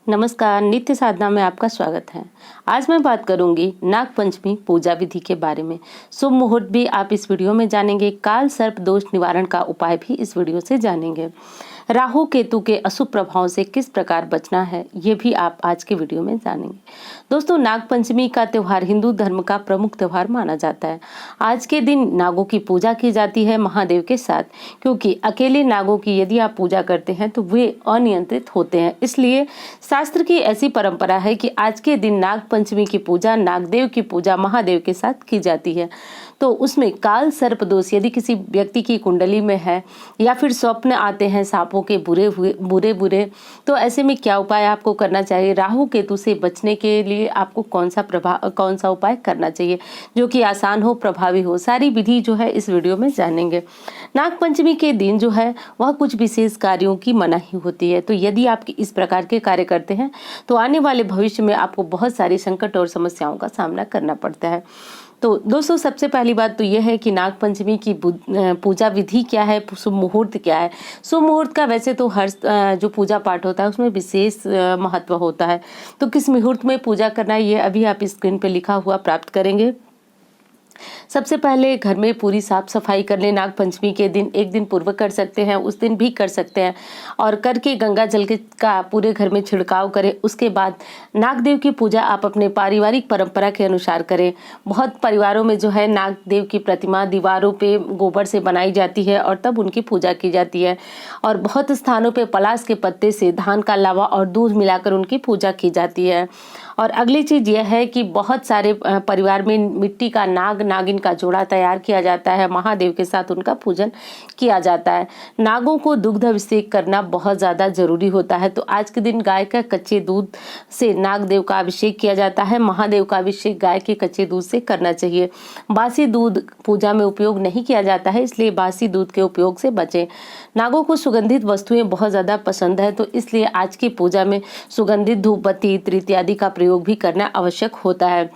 नमस्कार, नित्य साधना में आपका स्वागत है। आज मैं बात करूंगी नाग पंचमी पूजा विधि के बारे में। शुभ मुहूर्त भी आप इस वीडियो में जानेंगे, काल सर्प दोष निवारण का उपाय भी इस वीडियो से जानेंगे। राहु केतु के अशुभ प्रभाव से किस प्रकार बचना है, ये भी आप आज के वीडियो में जानेंगे। दोस्तों, नाग पंचमी का त्योहार हिंदू धर्म का प्रमुख त्योहार माना जाता है। आज के दिन नागों की पूजा की जाती है महादेव के साथ, क्योंकि अकेले नागों की यदि आप पूजा करते हैं तो वे अनियंत्रित होते हैं। इसलिए शास्त्र की ऐसी परंपरा है कि आज के दिन नाग पंचमी की पूजा, नागदेव की पूजा महादेव के साथ की जाती है। तो उसमें काल सर्प दोष यदि किसी व्यक्ति की कुंडली में है या फिर स्वप्न आते हैं सांपों के बुरे, तो ऐसे में क्या उपाय आपको करना चाहिए, राहु केतु से बचने के लिए आपको कौन सा उपाय करना चाहिए जो कि आसान हो, प्रभावी हो, सारी विधि जो है इस वीडियो में जानेंगे। नाग पंचमी के दिन जो है वह कुछ विशेष कार्यों की मनाही होती है। तो यदि आप इस प्रकार के कार्य करते हैं तो आने वाले भविष्य में आपको बहुत सारे संकट और समस्याओं का सामना करना पड़ता है। तो दोस्तों, सबसे पहली बात तो यह है कि नाग पंचमी की पूजा विधि क्या है, शुभ मुहूर्त क्या है। शुभ मुहूर्त का वैसे तो हर जो पूजा पाठ होता है उसमें विशेष महत्व होता है। तो किस मुहूर्त में पूजा करना है ये अभी आप स्क्रीन पे लिखा हुआ प्राप्त करेंगे। सबसे पहले घर में पूरी साफ सफाई कर लें। नाग पंचमी के दिन एक दिन पूर्व कर सकते हैं, उस दिन भी कर सकते हैं, और करके गंगा जल का पूरे घर में छिड़काव करें। उसके बाद नागदेव की पूजा आप अपने पारिवारिक परंपरा के अनुसार करें। बहुत परिवारों में जो है नागदेव की प्रतिमा दीवारों पे गोबर से बनाई जाती है और तब उनकी पूजा की जाती है, और बहुत स्थानों पे पलाश के पत्ते से धान का लावा और दूध मिलाकर उनकी पूजा की जाती है। और अगली चीज यह है कि बहुत सारे परिवार में मिट्टी का नागिन का जोड़ा तैयार किया जाता है, महादेव के साथ उनका पूजन किया जाता है। नागों को दुग्ध अभिषेक करना बहुत ज्यादा जरूरी होता है। तो आज के दिन गाय का कच्चे दूध से नागदेव का अभिषेक किया जाता है। महादेव का अभिषेक गाय के कच्चे दूध से करना चाहिए। बासी दूध पूजा में उपयोग नहीं किया जाता है, इसलिए बासी दूध के उपयोग से बचें। नागों को सुगंधित वस्तुएं बहुत ज्यादा पसंद है, तो इसलिए आज की पूजा में सुगंधित धूपबत्ती इत्र इत्यादि का प्रयोग भी करना आवश्यक होता है।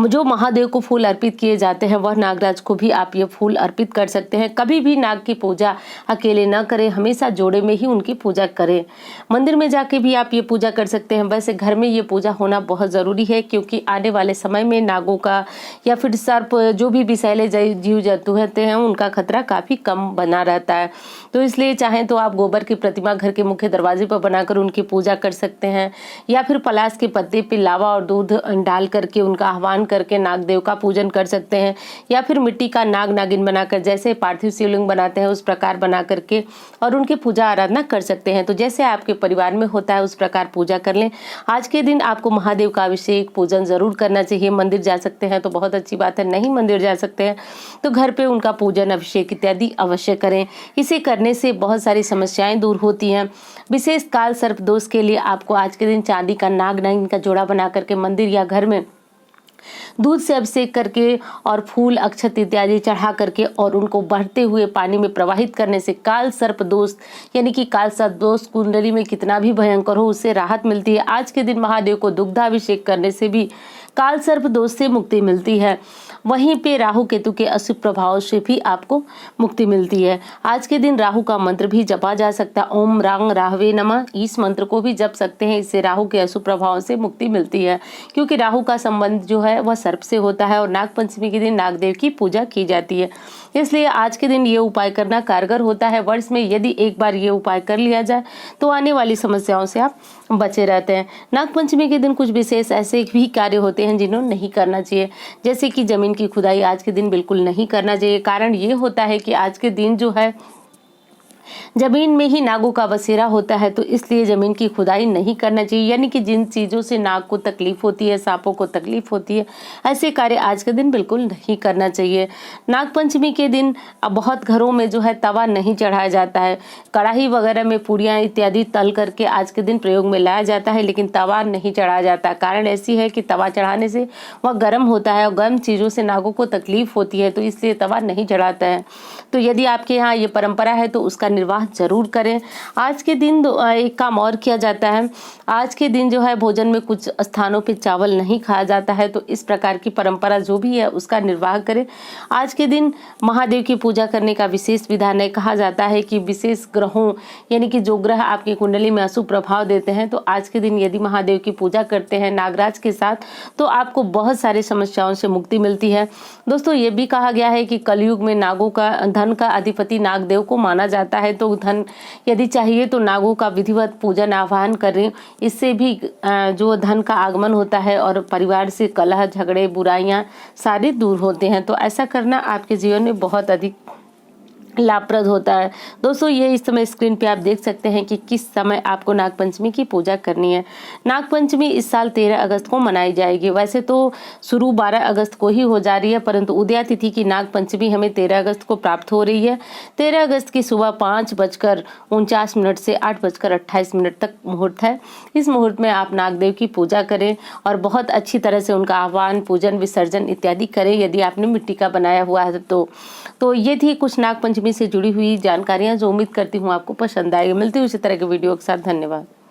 जो महादेव को फूल अर्पित किए जाते हैं वह नागराज को भी आप ये फूल अर्पित कर सकते हैं। कभी भी नाग की पूजा अकेले न करें, हमेशा जोड़े में ही उनकी पूजा करें। मंदिर में जाके भी आप ये पूजा कर सकते हैं। वैसे घर में ये पूजा होना बहुत जरूरी है, क्योंकि आने वाले समय में नागों का या फिर सर्प जो भी विषैले जीव जंतु होते हैं उनका खतरा काफी कम बना रहता है। तो इसलिए चाहें तो आप गोबर की प्रतिमा घर के मुख्य दरवाजे पर बनाकर उनकी पूजा कर सकते हैं, या फिर पलाश के पत्ते पे लावा और दूध डाल करके उनका आह्वान करके नागदेव का पूजन कर सकते हैं, या फिर मिट्टी का नाग नागिन बनाकर जैसे पार्थिव शिवलिंग बनाते हैं उस प्रकार बना करके और उनकी पूजा आराधना कर सकते हैं। तो जैसे आपके परिवार में होता है उस प्रकार पूजा कर लें। आज के दिन आपको महादेव का अभिषेक पूजन जरूर करना चाहिए। मंदिर जा सकते हैं तो बहुत अच्छी बात है, नहीं मंदिर जा सकते हैं तो घर पे उनका पूजन अभिषेक इत्यादि अवश्य करें। इसे करने से बहुत सारी समस्याएं दूर होती हैं। विशेष काल सर्प दोष के लिए आपको आज के दिन चांदी का नाग नागिन का जोड़ा बना करके मंदिर या घर में दूध से अभिषेक करके और फूल अक्षत इत्यादि चढ़ा करके और उनको बढ़ते हुए पानी में प्रवाहित करने से काल सर्प दोष यानी कि काल सर्प दोष कुंडली में कितना भी भयंकर हो उससे राहत मिलती है। आज के दिन महादेव को दुग्धाभिषेक करने से भी काल सर्प दोष से मुक्ति मिलती है। वहीं पे राहु केतु के अशुभ प्रभाव से भी आपको मुक्ति मिलती है। आज के दिन राहु का मंत्र भी जपा जा सकता है, ओम रांग राहवे नमः। इस मंत्र को भी जप सकते हैं, इससे राहु के अशुभ प्रभाव से मुक्ति मिलती है, क्योंकि राहु का संबंध जो है वह सर्प से होता है और नाग पंचमी के दिन नागदेव की पूजा की जाती है। इसलिए आज के दिन ये उपाय करना कारगर होता है। वर्ष में यदि एक बार ये उपाय कर लिया जाए तो आने वाली समस्याओं से आप बचे रहते हैं। नाग पंचमी के दिन कुछ विशेष ऐसे भी कार्य होते हैं जिन्हें नहीं करना चाहिए, जैसे कि जमीन की खुदाई आज के दिन बिल्कुल नहीं करना चाहिए। कारण ये होता है कि आज के दिन जो है जमीन में ही नागों का बसेरा होता है, तो इसलिए जमीन की खुदाई नहीं करना चाहिए। यानी कि जिन चीजों से नाग को तकलीफ होती है, सांपों को तकलीफ होती है, ऐसे कार्य आज के दिन बिल्कुल नहीं करना चाहिए। नाग पंचमी के दिन बहुत घरों में जो है तवा नहीं चढ़ाया जाता है। कढ़ाई वगैरह में पूड़ियां इत्यादि तल करके आज के दिन प्रयोग में लाया जाता है, लेकिन तवा नहीं चढ़ाया जाता। कारण ऐसी है कि तवा चढ़ाने से वह गर्म होता है और गर्म चीजों से नागों को तकलीफ होती है, तो इसलिए तवा नहीं चढ़ाता है। तो यदि आपके यहाँ ये परंपरा है तो उसका निर्वाह जरूर करें। आज के दिन एक काम और किया जाता है, आज के दिन जो है भोजन में कुछ स्थानों पे चावल नहीं खाया जाता है, तो इस प्रकार की परंपरा जो भी है उसका निर्वाह करें। आज के दिन महादेव की पूजा करने का विशेष विधान है। कहा जाता है कि विशेष ग्रहों यानी कि जो ग्रह आपकी कुंडली में अशुभ प्रभाव देते हैं, तो आज के दिन यदि महादेव की पूजा करते हैं नागराज के साथ, तो आपको बहुत सारी समस्याओं से मुक्ति मिलती है। दोस्तों ये भी कहा गया है कि कलयुग में नागों का धन का अधिपति नागदेव को माना जाता है, तो धन यदि चाहिए तो नागों का विधिवत पूजन आह्वान करें। इससे भी जो धन का आगमन होता है और परिवार से कलह झगड़े बुराइयां सारे दूर होते हैं। तो ऐसा करना आपके जीवन में बहुत अधिक लाभप्रद होता है। दोस्तों ये इस समय स्क्रीन पे आप देख सकते हैं कि किस समय आपको नागपंचमी की पूजा करनी है। नागपंचमी इस साल 13 अगस्त को मनाई जाएगी। वैसे तो शुरू 12 अगस्त को ही हो जा रही है, परंतु उदया तिथि की नागपंचमी हमें 13 अगस्त को प्राप्त हो रही है। 13 अगस्त की सुबह 5:49 से 8:28 तक मुहूर्त है। इस मुहूर्त में आप नागदेव की पूजा करें और बहुत अच्छी तरह से उनका आह्वान पूजन विसर्जन इत्यादि करें, यदि आपने मिट्टी का बनाया हुआ है तो ये थी कुछ नागपंचमी से जुड़ी हुई जानकारियां जो उम्मीद करती हूँ आपको पसंद आएगी। मिलती हूँ इसी तरह के वीडियो के साथ। धन्यवाद।